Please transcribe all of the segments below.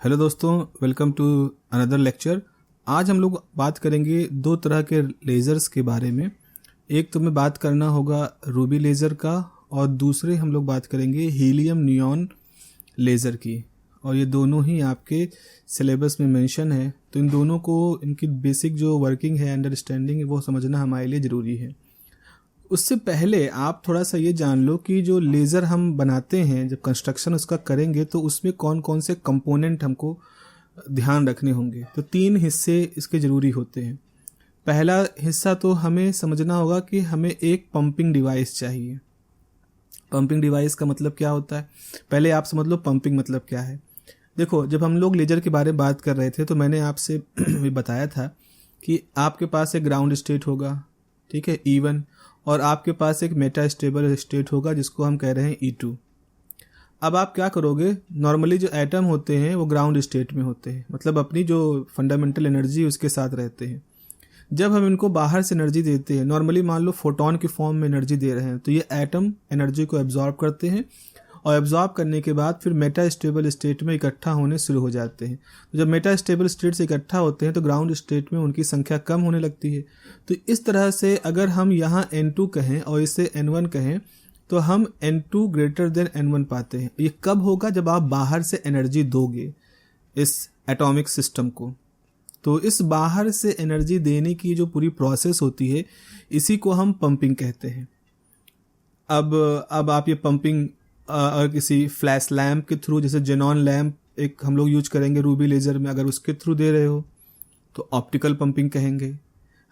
Hello दोस्तों, welcome to another lecture. आज हम लोग बात करेंगे दो तरह के लेज़र्स के बारे में। एक तो में बात करना होगा रूबी लेज़र का और दूसरे हम लोग बात करेंगे हीलियम नियॉन लेज़र की। और ये दोनों ही आपके सिलेबस में मेंशन है, तो इन दोनों को इनकी बेसिक जो वर्किंग है, अंडरस्टैंडिंग है, वो समझना हमारे लिए ज़रूरी है। उससे पहले आप थोड़ा सा ये जान लो कि जो लेज़र हम बनाते हैं, जब कंस्ट्रक्शन उसका करेंगे तो उसमें कौन कौन से कंपोनेंट हमको ध्यान रखने होंगे। तो 3 हिस्से इसके ज़रूरी होते हैं। पहला हिस्सा तो हमें समझना होगा कि हमें एक पंपिंग डिवाइस चाहिए। पंपिंग डिवाइस का मतलब क्या होता है, पहले आप समझ लो पंपिंग मतलब क्या है। देखो, जब हम लोग लेज़र के बारे में बात कर रहे थे तो मैंने आपसे भी बताया था कि आपके पास एक ग्राउंड स्टेट होगा, ठीक है, E1, और आपके पास एक मेटा स्टेबल स्टेट होगा जिसको हम कह रहे हैं E2। अब आप क्या करोगे, नॉर्मली जो एटम होते हैं वो ग्राउंड स्टेट में होते हैं, मतलब अपनी जो फंडामेंटल एनर्जी उसके साथ रहते हैं। जब हम इनको बाहर से एनर्जी देते हैं, नॉर्मली मान लो फोटोन की फॉर्म में एनर्जी दे रहे हैं, तो ये एटम एनर्जी को एब्जॉर्ब करते हैं और एब्जॉर्ब करने के बाद फिर मेटा स्टेबल स्टेट में इकट्ठा होने शुरू हो जाते हैं। तो जब मेटा स्टेबल स्टेट से इकट्ठा होते हैं तो ग्राउंड स्टेट में उनकी संख्या कम होने लगती है। तो इस तरह से अगर हम यहाँ N2 कहें और इसे N1 कहें तो हम N2 ग्रेटर देन N1 पाते हैं। ये कब होगा, जब आप बाहर से एनर्जी दोगे इस एटॉमिक सिस्टम को। तो इस बाहर से एनर्जी देने की जो पूरी प्रोसेस होती है, इसी को हम पंपिंग कहते हैं। अब आप ये पंपिंग किसी फ्लैश लैम्प के थ्रू, जैसे जेनॉन लैम्प एक हम लोग यूज करेंगे रूबी लेज़र में, अगर उसके थ्रू दे रहे हो तो ऑप्टिकल पंपिंग कहेंगे।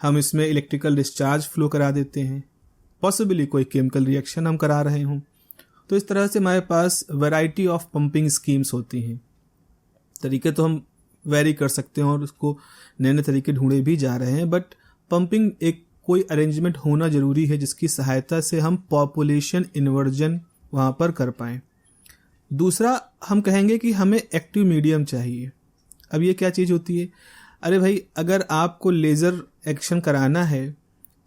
हम इसमें इलेक्ट्रिकल डिस्चार्ज फ्लो करा देते हैं, पॉसिबली कोई केमिकल रिएक्शन हम करा रहे हों। तो इस तरह से हमारे पास वैरायटी ऑफ पंपिंग स्कीम्स होती हैं। तरीके तो हम वेरी कर सकते हैं और उसको नए नए तरीके ढूंढे भी जा रहे हैं, बट पंपिंग एक कोई अरेंजमेंट होना ज़रूरी है जिसकी सहायता से हम पॉपुलेशन इन्वर्जन वहाँ पर कर पाएँ। दूसरा हम कहेंगे कि हमें एक्टिव मीडियम चाहिए। अब ये क्या चीज़ होती है, अरे भाई, अगर आपको लेज़र एक्शन कराना है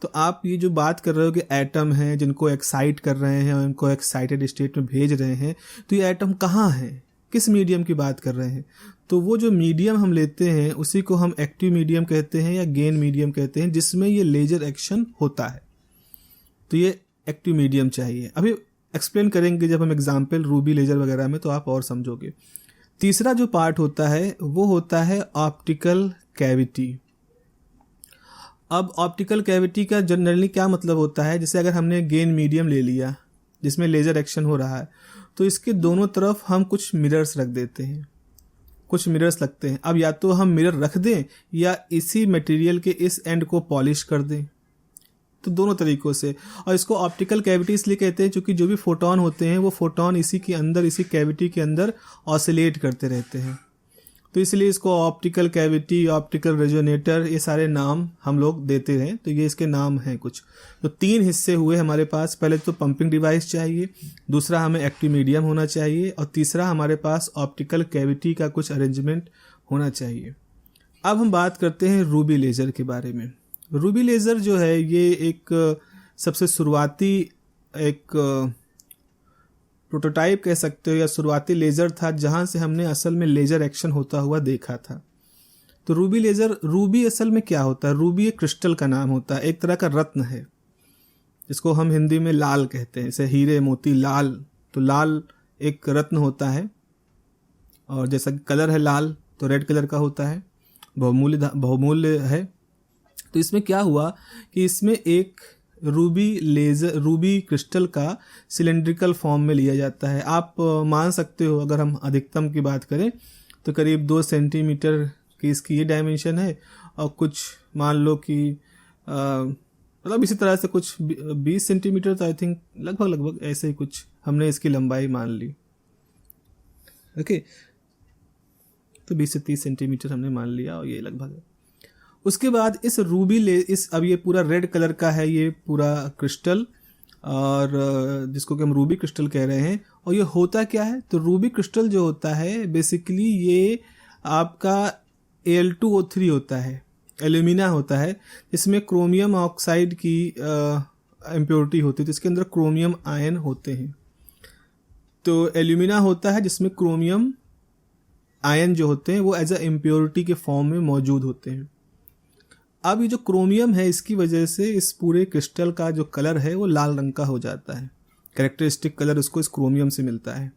तो आप ये जो बात कर रहे हो कि एटम हैं जिनको एक्साइट कर रहे हैं और इनको एक्साइटेड स्टेट में भेज रहे हैं, तो ये एटम कहाँ हैं, किस मीडियम की बात कर रहे हैं। तो वो जो मीडियम हम लेते हैं उसी को हम एक्टिव मीडियम कहते हैं या गेन मीडियम कहते हैं, जिसमें ये लेज़र एक्शन होता है। तो ये एक्टिव मीडियम चाहिए। अभी एक्सप्लेन करेंगे जब हम एग्जाम्पल रूबी लेज़र वगैरह में, तो आप और समझोगे। तीसरा जो पार्ट होता है वो होता है ऑप्टिकल कैविटी। अब ऑप्टिकल कैविटी का जनरली क्या मतलब होता है, जैसे अगर हमने गेन मीडियम ले लिया जिसमें लेज़र एक्शन हो रहा है, तो इसके दोनों तरफ हम कुछ मिरर्स रख देते हैं, कुछ मिरर्स लगते हैं। अब या तो हम मिरर रख दें या इसी मटेरियल के इस एंड को पॉलिश कर दें, तो दोनों तरीकों से। और इसको ऑप्टिकल कैविटी इसलिए कहते हैं क्योंकि जो भी फोटोन होते हैं वो फोटोन इसी के अंदर, इसी कैविटी के अंदर ऑसिलेट करते रहते हैं। तो इसलिए इसको ऑप्टिकल कैविटी, ऑप्टिकल रेजोनेटर, ये सारे नाम हम लोग देते हैं। तो ये इसके नाम हैं कुछ। तो 3 हिस्से हुए हमारे पास। पहले तो पंपिंग डिवाइस चाहिए, दूसरा हमें एक्टिव मीडियम होना चाहिए, और तीसरा हमारे पास ऑप्टिकल कैविटी का कुछ अरेंजमेंट होना चाहिए। अब हम बात करते हैं रूबी लेज़र के बारे में। रूबी लेज़र जो है ये एक सबसे शुरुआती एक प्रोटोटाइप कह सकते हो या शुरुआती लेज़र था जहां से हमने असल में लेज़र एक्शन होता हुआ देखा था। तो रूबी लेज़र, रूबी असल में क्या होता है, रूबी एक क्रिस्टल का नाम होता है, एक तरह का रत्न है जिसको हम हिंदी में लाल कहते हैं, जैसे हीरे मोती लाल। तो लाल एक रत्न होता है, और जैसा कलर है लाल तो रेड कलर का होता है, बहुमूल्य है। तो इसमें क्या हुआ कि इसमें एक रूबी क्रिस्टल का सिलेंड्रिकल फॉर्म में लिया जाता है। आप मान सकते हो, अगर हम अधिकतम की बात करें तो करीब 2 सेंटीमीटर की इसकी ये डायमेंशन है, और कुछ मान लो कि मतलब इसी तरह से कुछ 20 सेंटीमीटर, तो आई थिंक लगभग ऐसे ही कुछ हमने इसकी लंबाई मान ली। ओके, तो 20 से 30 सेंटीमीटर हमने मान लिया, और ये लगभग है। उसके बाद इस अब ये पूरा रेड कलर का है ये पूरा क्रिस्टल, और जिसको कि हम रूबी क्रिस्टल कह रहे हैं। और ये होता क्या है, तो रूबी क्रिस्टल जो होता है बेसिकली ये आपका Al2O3 होता है, एल्यूमिना होता है, इसमें क्रोमियम ऑक्साइड की इम्प्योरिटी होती है, तो इसके अंदर क्रोमियम आयन होते हैं। तो एल्यूमिना होता है जिसमें क्रोमियम आयन जो होते हैं वो एज अ इम्प्योरिटी के फॉर्म में मौजूद होते हैं। अब ये जो क्रोमियम है इसकी वजह से इस पूरे क्रिस्टल का जो कलर है वो लाल रंग का हो जाता है, कैरेक्टरिस्टिक कलर उसको इस क्रोमियम से मिलता है।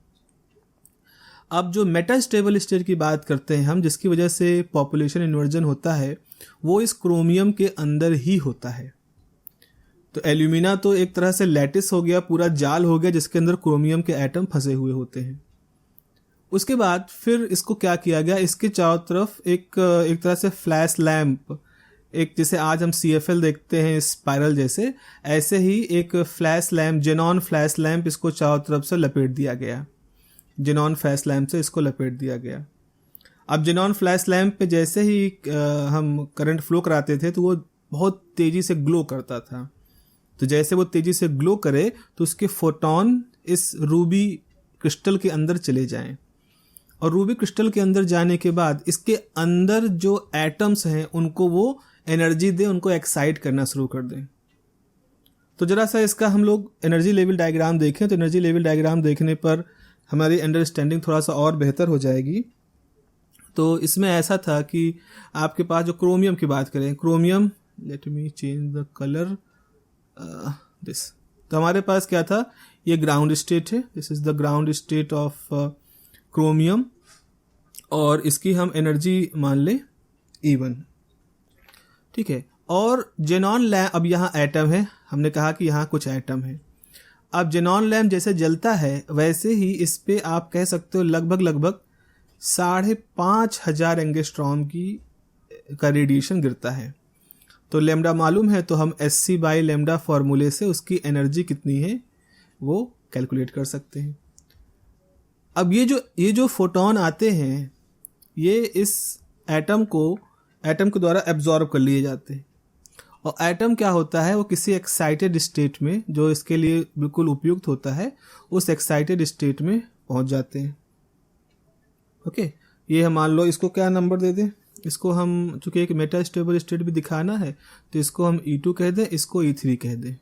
अब जो मेटास्टेबल स्टेट की बात करते हैं हम, जिसकी वजह से पॉपुलेशन इन्वर्जन होता है, वो इस क्रोमियम के अंदर ही होता है। तो एल्यूमिना तो एक तरह से लैटिस हो गया, पूरा जाल हो गया जिसके अंदर क्रोमियम के एटम फंसे हुए होते हैं। उसके बाद फिर इसको क्या किया गया, इसके चारों तरफ एक तरह से फ्लैश लैंप, एक जैसे आज हम CFL देखते हैं स्पाइरल जैसे, ऐसे ही एक flash lamp, xenon flash lamp, इसको चारों तरफ से लपेट दिया गया। जेनॉन फ्लैश लैंप से इसको लपेट दिया गया। अब जेनॉन फ्लैश लैंप पे जैसे ही हम करंट फ्लो कराते थे तो वो बहुत तेज़ी से ग्लो करता था। तो जैसे वो तेज़ी से ग्लो करे तो उसके फोटोन इस रूबी क्रिस्टल के अंदर चले जाएं, और रूबी क्रिस्टल के अंदर जाने के बाद इसके अंदर जो एटम्स हैं उनको वो एनर्जी दें, उनको एक्साइट करना शुरू कर दें। तो जरा सा इसका हम लोग एनर्जी लेवल डायग्राम देखें तो एनर्जी लेवल डायग्राम देखने पर हमारी अंडरस्टैंडिंग थोड़ा सा और बेहतर हो जाएगी। तो इसमें ऐसा था कि आपके पास जो क्रोमियम की बात करें, chromium, let me change the colour this, तो हमारे पास क्या था, ये ग्राउंड स्टेट है, this is the ground state of chromium, और इसकी हम एनर्जी मान लें E1, ठीक है। और जेनॉन लैम्प, अब यहाँ एटम है, हमने कहा कि यहाँ कुछ एटम है। अब जेनॉन लैम्प जैसे जलता है वैसे ही इस पे आप कह सकते हो लगभग 5,500 एंगस्ट्रॉम का रेडिएशन गिरता है। तो लैम्डा मालूम है तो हम Sc/λ फॉर्मूले से उसकी एनर्जी कितनी है वो कैलकुलेट कर सकते हैं। अब ये जो फोटोन आते हैं ये इस एटम के द्वारा एब्जॉर्ब कर लिए जाते हैं, और एटम क्या होता है, वो किसी एक्साइटेड स्टेट में, जो इसके लिए बिल्कुल उपयुक्त होता है, उस एक्साइटेड स्टेट में पहुंच जाते हैं। ओके, ये हम मान लो इसको क्या नंबर दे दें, इसको हम, चूंकि एक मेटा स्टेबल स्टेट भी दिखाना है तो इसको हम E2 कह दें, इसको E3 कह दें।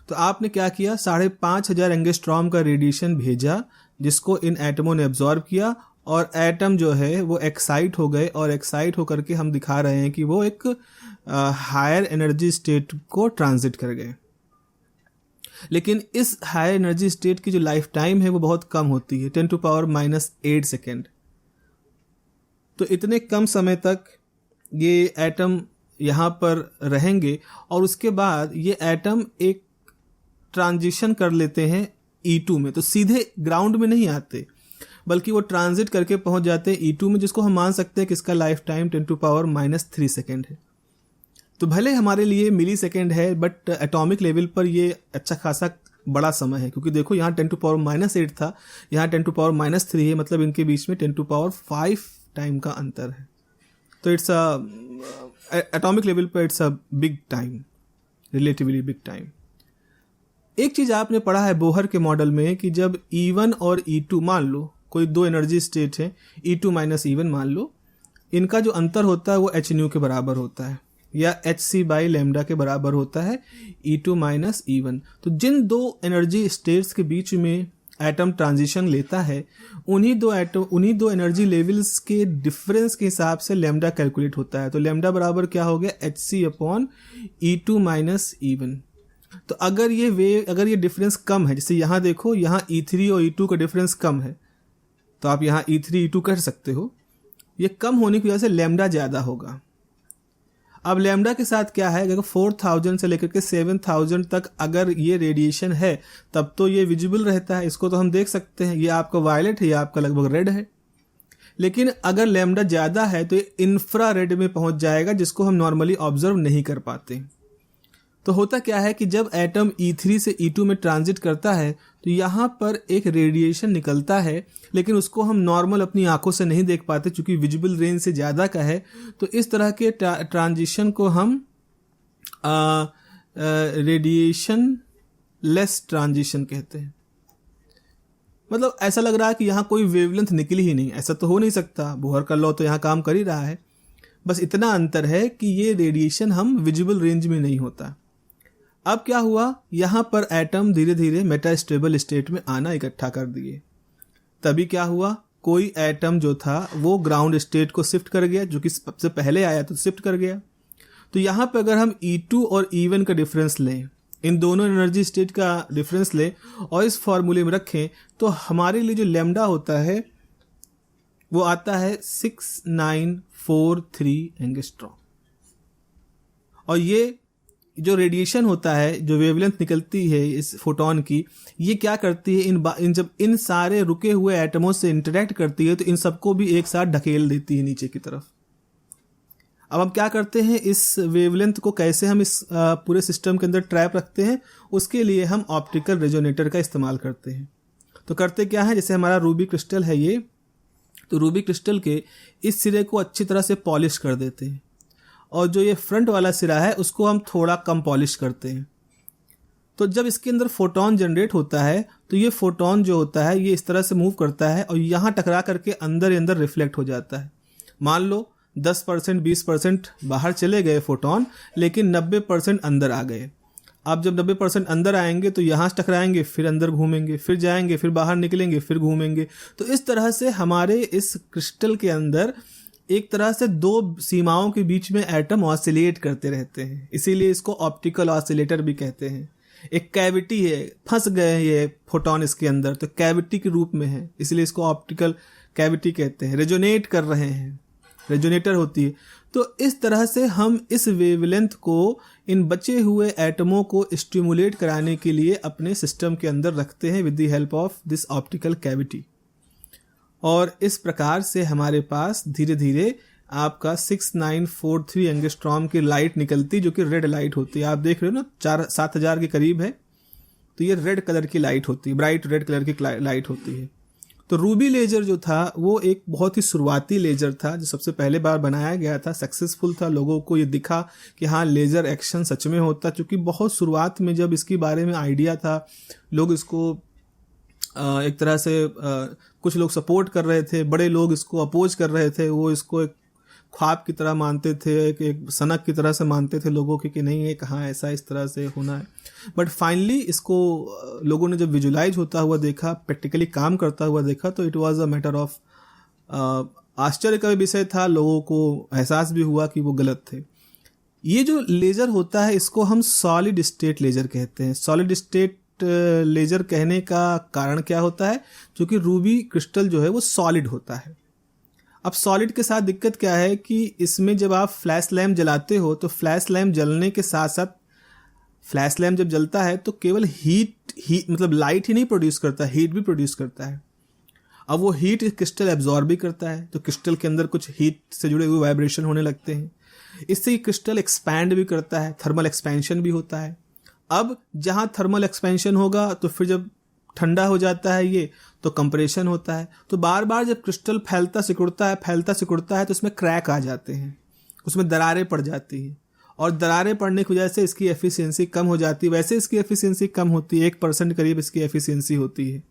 तो आपने क्या किया, 5,500 एंगस्ट्रॉम का रेडिएशन भेजा जिसको इन एटमों ने एब्जॉर्ब किया, और एटम जो है वो एक्साइट हो गए, और एक्साइट होकर के हम दिखा रहे हैं कि वो एक हायर एनर्जी स्टेट को ट्रांजिट कर गए। लेकिन इस हायर एनर्जी स्टेट की जो लाइफ टाइम है वो बहुत कम होती है, 10⁻⁸ सेकेंड। तो इतने कम समय तक ये एटम यहाँ पर रहेंगे, और उसके बाद ये एटम एक ट्रांजिशन कर लेते हैं E2 में। तो सीधे ग्राउंड में नहीं आते, बल्कि वो ट्रांजिट करके पहुंच जाते हैं E2 में, जिसको हम मान सकते हैं कि इसका लाइफ टाइम 10⁻³ सेकेंड है। तो भले हमारे लिए मिली सेकेंड है, बट एटॉमिक लेवल पर ये अच्छा खासा बड़ा समय है, क्योंकि देखो यहाँ 10⁻8 था, यहाँ 10⁻³ है, मतलब इनके बीच में 10⁵ टाइम का अंतर है। तो इट्स एटॉमिक लेवल पर it's a big time, relatively big time. एक चीज आपने पढ़ा है बोहर के मॉडल में कि जब E1 और E2, मान लो कोई दो एनर्जी स्टेट है, E2 - E1 मान लो, इनका जो अंतर होता है वो hν के बराबर होता है, या hc/λ के बराबर होता है, E2 - E1। तो जिन दो एनर्जी स्टेट्स के बीच में एटम ट्रांजिशन लेता है, उन्हीं दो एनर्जी लेवल्स के डिफरेंस के हिसाब से लैम्डा कैलकुलेट होता है। तो लैम्डा बराबर क्या हो गया, hc/E2 - E1। तो अगर ये डिफरेंस कम है, जैसे यहाँ देखो, यहाँ E3 और E2 का डिफरेंस कम है, तो आप यहाँ E3 E2 कर सकते हो। ये कम होने की वजह से लैम्डा ज़्यादा होगा। अब लैम्डा के साथ क्या है, अगर 4,000 से लेकर के 7,000 तक अगर ये रेडिएशन है तब तो ये विजिबल रहता है, इसको तो हम देख सकते हैं, ये आपका वायलेट है, ये आपका लगभग रेड है। लेकिन अगर लैम्डा ज़्यादा है तो ये इंफ्रा रेड में पहुंच जाएगा, जिसको हम नॉर्मली ऑब्जर्व नहीं कर पाते। तो होता क्या है कि जब एटम E3 से E2 में ट्रांजिट करता है तो यहाँ पर एक रेडिएशन निकलता है, लेकिन उसको हम नॉर्मल अपनी आंखों से नहीं देख पाते, चूंकि विजिबल रेंज से ज़्यादा का है। तो इस तरह के ट्रांजिशन को हम रेडिएशन लेस ट्रांजिशन कहते हैं। मतलब ऐसा लग रहा है कि यहाँ कोई वेवलेंथ निकली ही नहीं, ऐसा तो हो नहीं सकता, बोहर का लॉ तो यहाँ काम कर ही रहा है। बस इतना अंतर है कि ये रेडिएशन हम विजिबल रेंज में नहीं होता। अब क्या हुआ, यहाँ पर एटम धीरे धीरे मेटास्टेबल स्टेट में आना इकट्ठा कर दिए। तभी क्या हुआ, कोई एटम जो था वो ग्राउंड स्टेट को शिफ्ट कर गया, जो कि सबसे पहले आया तो शिफ्ट कर गया। तो यहाँ पे अगर हम E2 और E1 का डिफरेंस लें, इन दोनों एनर्जी स्टेट का डिफरेंस लें और इस फॉर्मूले में रखें, तो हमारे लिए जो लैम्डा होता है वो आता है 6943 एंगस्ट्रॉम। और ये जो रेडिएशन होता है, जो वेवलेंथ निकलती है इस फोटोन की, ये क्या करती है, जब इन सारे रुके हुए एटमों से इंटरेक्ट करती है तो इन सबको भी एक साथ ढकेल देती है नीचे की तरफ। अब हम क्या करते हैं, इस वेवलेंथ को कैसे हम इस पूरे सिस्टम के अंदर ट्रैप रखते हैं, उसके लिए हम ऑप्टिकल रेजोनेटर का इस्तेमाल करते हैं। तो करते क्या है, जैसे हमारा रूबी क्रिस्टल है ये, तो रूबी क्रिस्टल के इस सिरे को अच्छी तरह से पॉलिश कर देते हैं और जो ये फ्रंट वाला सिरा है उसको हम थोड़ा कम पॉलिश करते हैं। तो जब इसके अंदर फोटोन जनरेट होता है तो ये फोटोन जो होता है ये इस तरह से मूव करता है और यहाँ टकरा करके अंदर ही अंदर रिफ्लेक्ट हो जाता है। मान लो 10% 20% बाहर चले गए फोटोन, लेकिन 90% अंदर आ गए। अब जब 90% अंदर आएंगे तो यहाँ से टकराएंगे, फिर अंदर घूमेंगे, फिर जाएंगे, फिर बाहर निकलेंगे, फिर घूमेंगे। तो इस तरह से हमारे इस क्रिस्टल के अंदर एक तरह से दो सीमाओं के बीच में एटम ऑसिलेट करते रहते हैं, इसीलिए इसको ऑप्टिकल ऑसिलेटर भी कहते हैं। एक कैविटी है, फंस गए ये फोटोन इसके अंदर, तो कैविटी के रूप में है, इसलिए इसको ऑप्टिकल कैविटी कहते हैं। रेजोनेट कर रहे हैं, रेजोनेटर होती है। तो इस तरह से हम इस वेवलेंथ को, इन बचे हुए एटमों को स्टिमुलेट कराने के लिए अपने सिस्टम के अंदर रखते हैं with the help of this optical cavity. और इस प्रकार से हमारे पास धीरे धीरे आपका 6943 एंगस्ट्रॉम की लाइट निकलती, जो कि रेड लाइट होती है। आप देख रहे हो ना, 7,000 के करीब है, तो ये रेड कलर की लाइट होती है, ब्राइट रेड कलर की लाइट होती है। तो रूबी लेजर जो था वो एक बहुत ही शुरुआती लेजर था, जो सबसे पहले बार बनाया गया था, सक्सेसफुल था। लोगों को ये दिखा कि हाँ, लेजर एक्शन सच में होता, क्योंकि बहुत शुरुआत में जब इसके बारे में आइडिया था, लोग इसको एक तरह से कुछ लोग सपोर्ट कर रहे थे, बड़े लोग इसको अपोज कर रहे थे। वो इसको एक ख्वाब की तरह मानते थे, एक सनक की तरह से मानते थे लोगों की कि नहीं, ये कहाँ ऐसा इस तरह से होना है। बट फाइनली इसको लोगों ने जब विजुलाइज होता हुआ देखा, प्रैक्टिकली काम करता हुआ देखा, तो it was a matter of आश्चर्य का विषय था। लोगों को एहसास भी हुआ कि वो गलत थे। ये जो लेजर होता है इसको हम सॉलिड स्टेट लेजर कहते हैं। सॉलिड स्टेट लेजर कहने का कारण क्या होता है, क्योंकि रूबी क्रिस्टल जो है वो सॉलिड होता है। अब सॉलिड के साथ दिक्कत क्या है कि इसमें जब आप फ्लैश लैम्प जलाते हो तो फ्लैश लैम्प जलने के साथ साथ, फ्लैश लैम्प जब जलता है तो केवल हीट मतलब लाइट ही नहीं प्रोड्यूस करता, हीट भी प्रोड्यूस करता है। अब वो हीट क्रिस्टल एब्जॉर्ब भी करता है, तो क्रिस्टल के अंदर कुछ हीट से जुड़े हुए वाइब्रेशन होने लगते हैं। इससे क्रिस्टल एक्सपैंड भी करता है, थर्मल एक्सपेंशन भी होता है। अब जहाँ थर्मल एक्सपेंशन होगा तो फिर जब ठंडा हो जाता है ये, तो कंप्रेशन होता है। तो बार बार जब क्रिस्टल फैलता सिकुड़ता है तो उसमें क्रैक आ जाते हैं, उसमें दरारें पड़ जाती हैं, और दरारें पड़ने की वजह से इसकी एफिशिएंसी कम हो जाती है। वैसे इसकी एफिशिएंसी कम होती है, 1% करीब इसकी एफिशिएंसी होती है।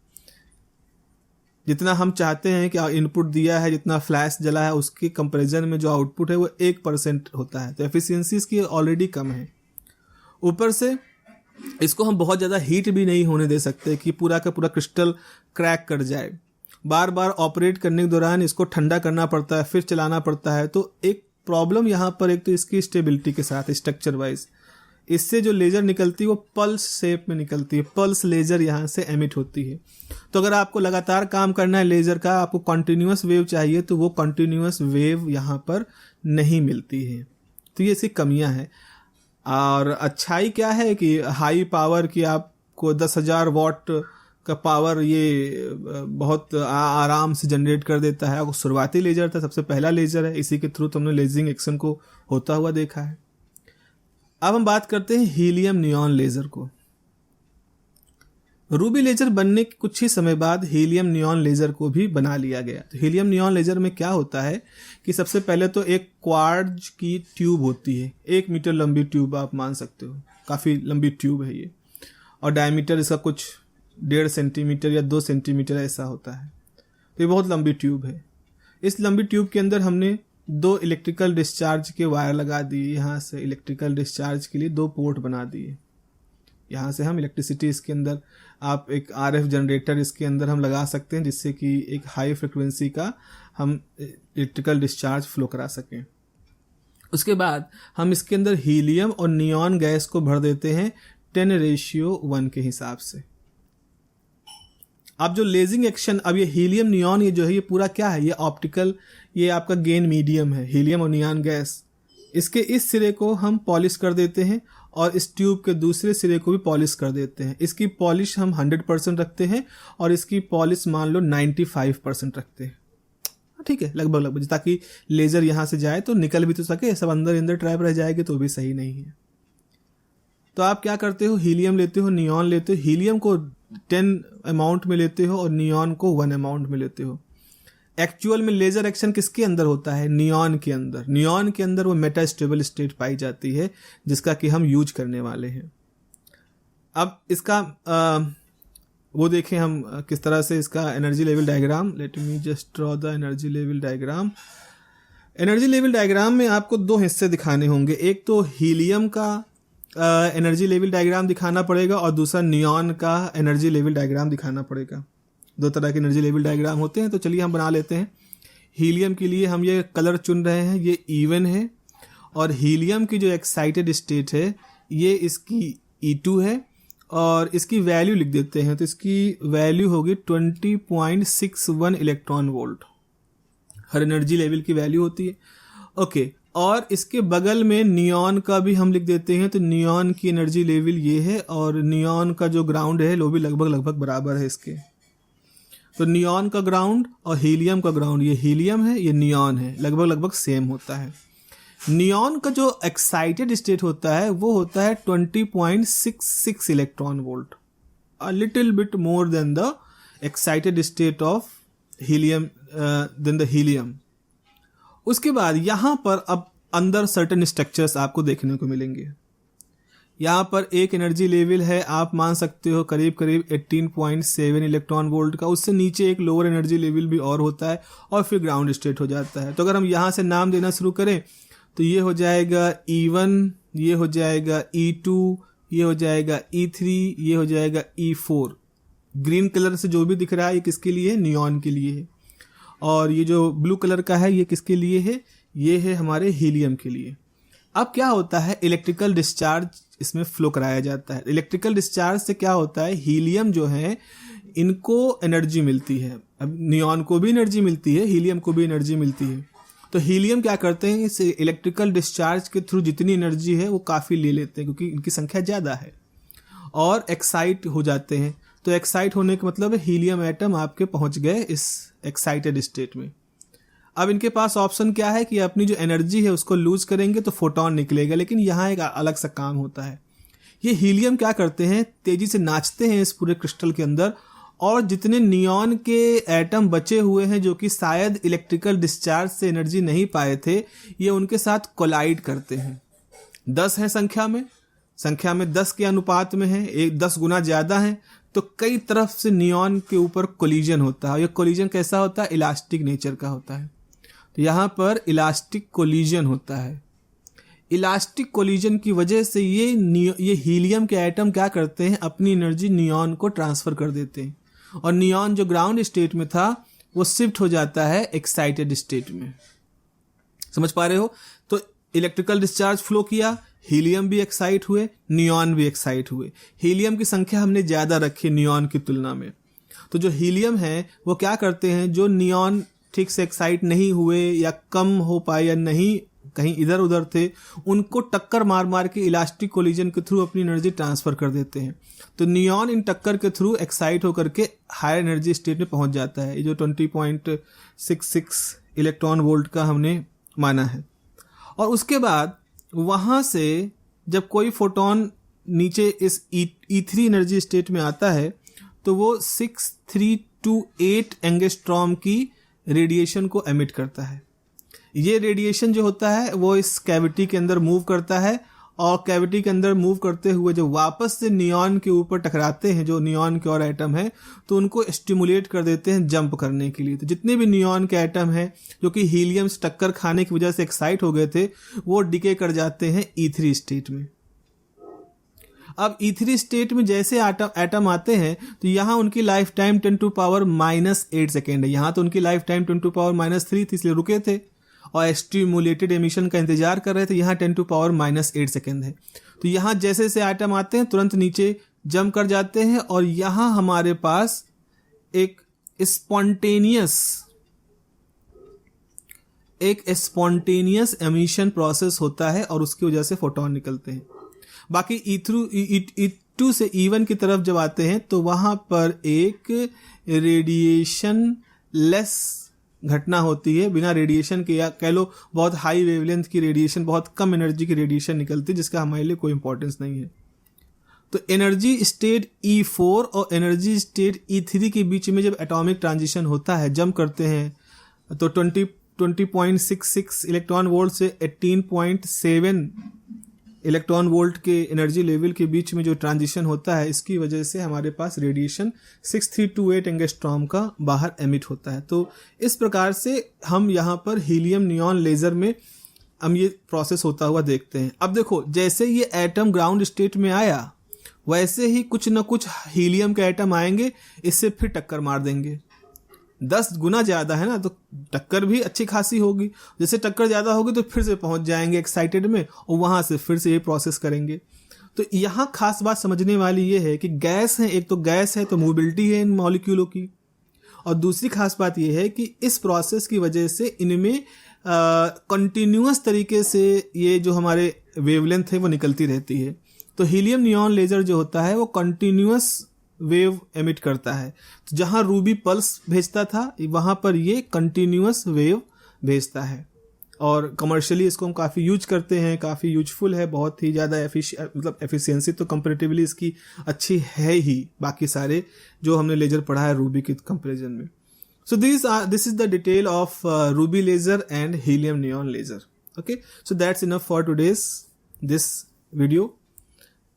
जितना हम चाहते हैं कि इनपुट दिया है, जितना फ्लैश जला है, उसके कंपैरिजन में जो आउटपुट है वो 1% होता है, तो एफिशिएंसी इसकी ऑलरेडी कम है। ऊपर से इसको हम बहुत ज़्यादा हीट भी नहीं होने दे सकते कि पूरा का पूरा क्रिस्टल क्रैक कर जाए। बार बार ऑपरेट करने के दौरान इसको ठंडा करना पड़ता है, फिर चलाना पड़ता है। तो एक प्रॉब्लम यहाँ पर, एक तो इसकी स्टेबिलिटी के साथ स्ट्रक्चर वाइज, इससे जो लेजर निकलती है वो पल्स शेप में निकलती है, पल्स लेजर यहाँ से एमिट होती है। तो अगर आपको लगातार काम करना है लेजर का, आपको कंटिन्यूअस वेव चाहिए, तो वो कंटिन्यूअस वेव यहाँ पर नहीं मिलती है। तो ये इसकी कमियाँ हैं। और अच्छाई क्या है कि हाई पावर की आपको 10,000 वॉट का पावर ये बहुत आराम से जनरेट कर देता है। वो शुरुआती लेजर था, सबसे पहला लेजर है, इसी के थ्रू तुमने लेजरिंग एक्शन को होता हुआ देखा है। अब हम बात करते हैं हीलियम नियॉन लेजर को। रूबी लेजर बनने के कुछ ही समय बाद हीलियम नियॉन लेजर को भी बना लिया गया। तो हीलियम नियॉन लेजर में क्या होता है कि सबसे पहले तो एक क्वार्ट्ज की ट्यूब होती है, 1 मीटर लंबी ट्यूब आप मान सकते हो, काफ़ी लंबी ट्यूब है ये, और डायमीटर इसका कुछ 1.5 सेंटीमीटर या 2 सेंटीमीटर ऐसा होता है। तो ये बहुत लंबी ट्यूब है। इस लंबी ट्यूब के अंदर हमने 2 इलेक्ट्रिकल डिस्चार्ज के वायर लगा दिए, यहाँ से इलेक्ट्रिकल डिस्चार्ज के लिए 2 पोर्ट बना दिए। यहाँ से हम इलेक्ट्रिसिटी इसके अंदर, आप एक RF जनरेटर इसके अंदर हम लगा सकते हैं जिससे कि एक हाई फ्रिक्वेंसी का हम इलेक्ट्रिकल डिस्चार्ज फ्लो करा सकें। उसके बाद हम इसके अंदर हीलियम और नियॉन गैस को भर देते हैं 10:1 के हिसाब से। अब जो लेजिंग एक्शन, अब ये हीलियम नियॉन ये जो है ये पूरा क्या है, ये ऑप्टिकल, ये आपका गेन मीडियम है हीलियम और नियॉन गैस। इसके इस सिरे को हम पॉलिश कर देते हैं और इस ट्यूब के दूसरे सिरे को भी पॉलिश कर देते हैं। इसकी पॉलिश हम 100% रखते हैं और इसकी पॉलिश मान लो 95% रखते हैं, ठीक है, लगभग, ताकि लेजर यहाँ से जाए तो निकल भी तो सके, सब अंदर ट्रैप रह जाएगी तो भी सही नहीं है। तो आप क्या करते हो, हीलियम लेते हो, नियॉन लेते हो, हीलियम को 10 अमाउंट में लेते हो और नियॉन को 1 अमाउंट में लेते हो। एक्चुअल में लेजर एक्शन किसके अंदर होता है, नियॉन के अंदर। नियॉन के अंदर वो मेटास्टेबल स्टेट पाई जाती है जिसका कि हम यूज करने वाले हैं। अब इसका वो देखें हम किस तरह से इसका energy level diagram, let me just draw the energy level diagram. Energy level diagram में आपको 2 हिस्से दिखाने होंगे, एक तो हीलियम का एनर्जी लेवल डायग्राम दिखाना पड़ेगा और दूसरा नियॉन का एनर्जी लेवल डायग्राम दिखाना पड़ेगा। 2 तरह के एनर्जी लेवल डायग्राम होते हैं, तो चलिए हम बना लेते हैं। हीलियम के लिए हम ये कलर चुन रहे हैं, ये E1 है, और हीलियम की जो एक्साइटेड स्टेट है ये इसकी E2 है, और इसकी वैल्यू लिख देते हैं, तो इसकी वैल्यू होगी 20.61 इलेक्ट्रॉन वोल्ट। हर एनर्जी लेवल की वैल्यू होती है, ओके। और इसके बगल में नियॉन का भी हम लिख देते हैं, तो नियॉन की एनर्जी लेवल ये है और नियॉन का जो ग्राउंड है वो भी लगभग बराबर है इसके। तो नियॉन का ग्राउंड और हीलियम का ग्राउंड, ये हीलियम है ये नियॉन है, लगभग सेम होता है। नियॉन का जो एक्साइटेड स्टेट होता है वो होता है 20.66 electron volt, a little bit more than the excited state of helium, than the helium. उसके बाद यहाँ पर अब अंदर सर्टेन स्ट्रक्चर्स आपको देखने को मिलेंगे। यहाँ पर एक एनर्जी लेवल है, आप मान सकते हो करीब 18.7 इलेक्ट्रॉन वोल्ट का। उससे नीचे एक लोअर एनर्जी लेवल भी और होता है और फिर ग्राउंड स्टेट हो जाता है। तो अगर हम यहाँ से नाम देना शुरू करें तो ये हो जाएगा E1, ये हो जाएगा E2, ये हो जाएगा E3, ये हो जाएगा E4। ग्रीन कलर से जो भी दिख रहा है ये किसके लिए है, नियॉन के लिए है। और ये जो ब्लू कलर का है ये किसके लिए है, ये है हमारे हीलियम के लिए। अब क्या होता है, इलेक्ट्रिकल डिस्चार्ज इसमें फ्लो कराया जाता है। इलेक्ट्रिकल डिस्चार्ज से क्या होता है, हीलियम जो है इनको एनर्जी मिलती है। अब नियॉन को भी एनर्जी मिलती है, हीलियम को भी एनर्जी मिलती है। तो हीलियम क्या करते हैं, इस इलेक्ट्रिकल डिस्चार्ज के थ्रू जितनी एनर्जी है वो काफ़ी ले लेते हैं क्योंकि इनकी संख्या ज़्यादा है, और एक्साइट हो जाते हैं। तो एक्साइट होने का मतलब है हीलियम एटम आपके पहुंच गए इस एक्साइटेड स्टेट में। अब इनके पास ऑप्शन क्या है कि अपनी जो एनर्जी है उसको लूज करेंगे तो फोटोन निकलेगा, लेकिन यहाँ एक अलग सा काम होता है। ये हीलियम क्या करते हैं, तेजी से नाचते हैं इस पूरे क्रिस्टल के अंदर, और जितने नियॉन के एटम बचे हुए हैं जो कि शायद इलेक्ट्रिकल डिस्चार्ज से एनर्जी नहीं पाए थे, ये उनके साथ कोलाइड करते हैं। 10 है संख्या में 10 के अनुपात में है, 10 गुना ज़्यादा है, तो कई तरफ से नियॉन के ऊपर कोलिजन होता है। ये कोलिजन कैसा होता है, इलास्टिक नेचर का होता है। तो यहाँ पर इलास्टिक कोलिजन होता है। इलास्टिक कोलिजन की वजह से ये हीलियम के एटम क्या करते हैं, अपनी एनर्जी नियॉन को ट्रांसफ़र कर देते हैं, और नियॉन जो ग्राउंड स्टेट में था वो शिफ्ट हो जाता है एक्साइटेड स्टेट में। समझ पा रहे हो? तो इलेक्ट्रिकल डिस्चार्ज फ्लो किया, हीलियम भी एक्साइट हुए, नियॉन भी एक्साइट हुए। हीलियम की संख्या हमने ज़्यादा रखी नियॉन की तुलना में। तो जो हीलियम है वो क्या करते हैं, जो नियॉन ठीक से एक्साइट नहीं हुए या कम हो पाए या नहीं कहीं इधर उधर थे, उनको टक्कर मार मार के इलास्टिक कोलिजन के थ्रू अपनी एनर्जी ट्रांसफ़र कर देते हैं। तो नियॉन इन टक्कर के थ्रू एक्साइट होकर के हायर एनर्जी स्टेट में पहुंच जाता है, ये जो 20.66 इलेक्ट्रॉन वोल्ट का हमने माना है। और उसके बाद वहाँ से जब कोई फोटोन नीचे इस E3 एनर्जी स्टेट में आता है तो वो 6328 एंगस्ट्रॉम की रेडिएशन को एमिट करता है। ये रेडिएशन जो होता है वो इस कैविटी के अंदर मूव करता है, और कैविटी के अंदर मूव करते हुए जब वापस से नियॉन के ऊपर टकराते हैं, जो नियॉन के और एटम है, तो उनको स्टिमुलेट कर देते हैं जंप करने के लिए। तो जितने भी नियॉन के एटम हैं जो कि हीलियम से टक्कर खाने की वजह से एक्साइट हो गए थे, वो डिके कर जाते हैं E3 स्टेट में। अब E3 स्टेट में जैसे एटम आते हैं तो यहाँ उनकी लाइफ टाइम 10⁻⁻8 सेकेंड है। यहाँ तो उनकी लाइफ टाइम 10⁻3 थी, इसलिए रुके थे और स्टिमुलेटेड एमिशन का इंतजार कर रहे थे। यहाँ 10⁻8 सेकेंड है। तो यहाँ जैसे जैसे एटम आते हैं तुरंत नीचे जंप कर जाते हैं और यहाँ हमारे पास एक स्पॉन्टेनियस एमिशन प्रोसेस होता है और उसकी वजह से फोटोन निकलते हैं। बाकी E2 से E1 की तरफ जब आते हैं तो वहां पर एक रेडिएशन लेस घटना होती है, बिना रेडिएशन के, या कह लो बहुत हाई वेवलेंथ की रेडिएशन, बहुत कम एनर्जी की रेडिएशन निकलती है जिसका हमारे लिए कोई इंपॉर्टेंस नहीं है। तो एनर्जी स्टेट E4 और एनर्जी स्टेट E3 के बीच में जब एटॉमिक ट्रांजिशन होता है, जंप करते हैं, तो 20.66 इलेक्ट्रॉन वोल्ट से 18.7 इलेक्ट्रॉन वोल्ट के एनर्जी लेवल के बीच में जो ट्रांजिशन होता है, इसकी वजह से हमारे पास रेडिएशन 6328 एंगस्ट्रॉम का बाहर एमिट होता है। तो इस प्रकार से हम यहाँ पर हीलियम नियॉन लेजर में हम ये प्रोसेस होता हुआ देखते हैं। अब देखो, जैसे ये एटम ग्राउंड स्टेट में आया वैसे ही कुछ न कुछ हीलियम के एटम आएंगे, इससे फिर टक्कर मार देंगे। 10 गुना ज़्यादा है ना, तो टक्कर भी अच्छी खासी होगी। जैसे टक्कर ज़्यादा होगी तो फिर से पहुंच जाएंगे एक्साइटेड में और वहां से फिर से ये प्रोसेस करेंगे। तो यहाँ खास बात समझने वाली ये है कि गैस है, एक तो गैस है तो मोबिलिटी है इन मॉलिक्यूलों की, और दूसरी खास बात ये है कि इस प्रोसेस की वजह से इनमें कंटिन्यूअस तरीके से ये जो हमारे वेवलेंथ है वो निकलती रहती है। तो हीलियम नियॉन लेजर जो होता है वो कंटिन्यूअस वेव एमिट करता है। तो जहां रूबी पल्स भेजता था वहां पर ये कंटिन्यूअस वेव भेजता है, और कमर्शियली इसको हम काफ़ी यूज करते हैं, काफ़ी यूजफुल है, बहुत ही ज़्यादा मतलब एफिशिएंसी तो कंपैरेटिवली इसकी अच्छी है ही बाकी सारे जो हमने लेजर पढ़ा है रूबी के कंपैरिजन में। So this is the detail of ruby laser and helium neon laser. Okay, so that's enough for today's this video.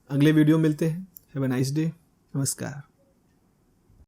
अगले वीडियो मिलते हैं। Have a nice day. नमस्कार।